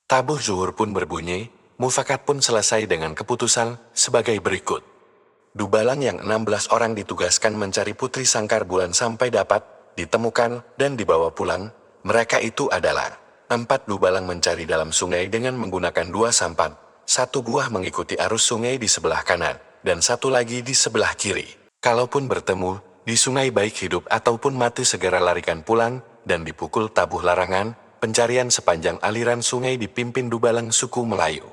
Tabuh zuhur pun berbunyi, mufakat pun selesai dengan keputusan sebagai berikut. Dubalang yang 16 orang ditugaskan mencari putri sangkar bulan sampai dapat ditemukan dan dibawa pulang. Mereka itu adalah 4 dubalang mencari dalam sungai dengan menggunakan 2 sampan, 1 buah mengikuti arus sungai di sebelah kanan, dan 1 lagi di sebelah kiri. Kalaupun bertemu di sungai baik hidup ataupun mati segera larikan pulang, dan dipukul tabuh larangan. Pencarian sepanjang aliran sungai dipimpin dubalang suku Melayu.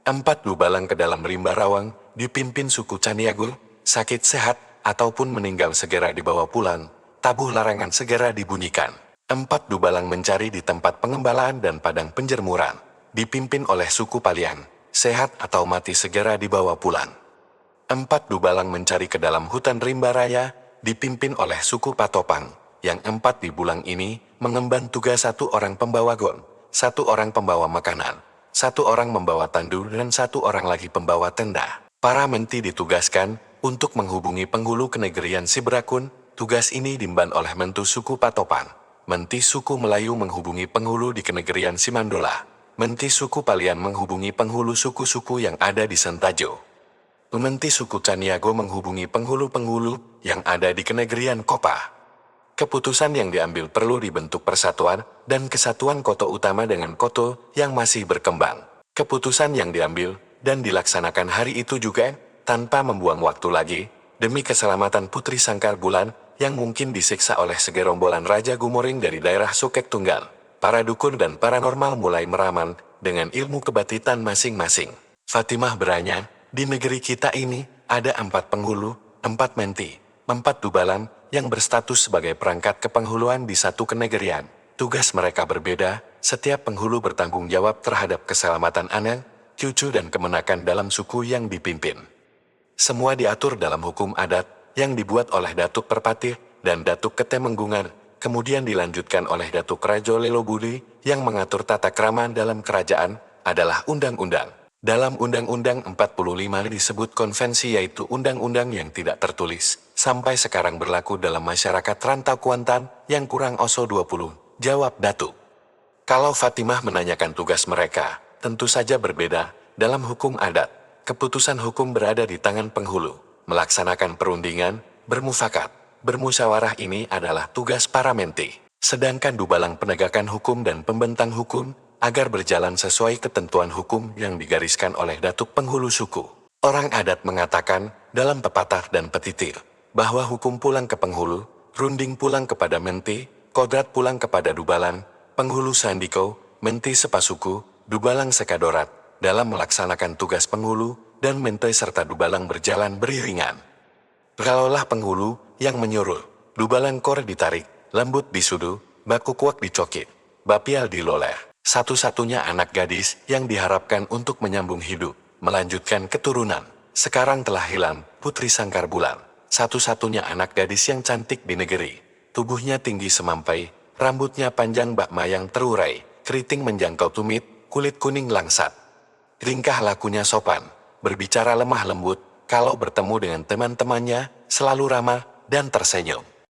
4 dubalang ke dalam rimba rawang, dipimpin suku Caniago, sakit sehat, ataupun meninggal segera dibawa pulang, tabuh larangan segera dibunyikan. 4 dubalang mencari di tempat pengembalaan dan padang penjermuran, dipimpin oleh suku Palian, sehat atau mati segera dibawa pulang. 4 dubalang mencari ke dalam hutan rimba raya, dipimpin oleh suku Patopang, yang 4 di bulang ini mengemban tugas 1 orang pembawa gon, 1 orang pembawa makanan, 1 orang membawa tandu dan 1 orang lagi pembawa tenda. Para menti ditugaskan untuk menghubungi penghulu kenegerian Sibrakun. Tugas ini diemban oleh mentu suku Patopang. Menti suku Melayu menghubungi penghulu di kenegerian Simandola. Menti suku Palian menghubungi penghulu suku-suku yang ada di Sentajo. Menti suku Caniago menghubungi penghulu-penghulu yang ada di kenegerian Kopa. Keputusan yang diambil perlu dibentuk persatuan dan kesatuan koto utama dengan koto yang masih berkembang. Keputusan yang diambil dan dilaksanakan hari itu juga, tanpa membuang waktu lagi, demi keselamatan Putri Sangkar Bulan yang mungkin disiksa oleh segerombolan Raja Gumoring dari daerah Sukek Tunggal. Para dukun dan paranormal mulai meramal dengan ilmu kebatitan masing-masing. Fatimah beranya, di negeri kita ini ada 4 penghulu, 4 menti, 4 dubalang, yang berstatus sebagai perangkat kepenghuluan di satu kenegerian. Tugas mereka berbeda, setiap penghulu bertanggung jawab terhadap keselamatan anak, cucu dan kemenakan dalam suku yang dipimpin. Semua diatur dalam hukum adat, yang dibuat oleh Datuk Perpatih dan Datuk Ketemenggungan, kemudian dilanjutkan oleh Datuk Rajo Lelobudi, yang mengatur tata krama dalam kerajaan, adalah undang-undang. Dalam Undang-Undang 45 disebut konvensi yaitu undang-undang yang tidak tertulis, sampai sekarang berlaku dalam masyarakat Rantau Kuantan yang kurang oso 20, jawab Datuk. Kalau Fatimah menanyakan tugas mereka, tentu saja berbeda. Dalam hukum adat, keputusan hukum berada di tangan penghulu. Melaksanakan perundingan, bermufakat, bermusyawarah ini adalah tugas para menti. Sedangkan dubalang penegakan hukum dan pembentang hukum, agar berjalan sesuai ketentuan hukum yang digariskan oleh datuk penghulu suku. Orang adat mengatakan, dalam pepatah dan petitir, bahwa hukum pulang ke penghulu, runding pulang kepada menti, kodrat pulang kepada dubalang, penghulu sandiko, menti sepasuku, dubalang sekadorat, dalam melaksanakan tugas penghulu, dan menti serta dubalang berjalan beriringan. Kalaulah penghulu yang menyuruh, dubalang kor ditarik, lembut disudu, baku kuak dicokit, bapial diloleh. Satu-satunya anak gadis yang diharapkan untuk menyambung hidup, melanjutkan keturunan, sekarang telah hilang, Putri Sangkar Bulan. Satu-satunya anak gadis yang cantik di negeri. Tubuhnya tinggi semampai, rambutnya panjang bak mayang terurai, keriting menjangkau tumit, kulit kuning langsat. Tingkah lakunya sopan, berbicara lemah lembut, kalau bertemu dengan teman-temannya, selalu ramah dan tersenyum.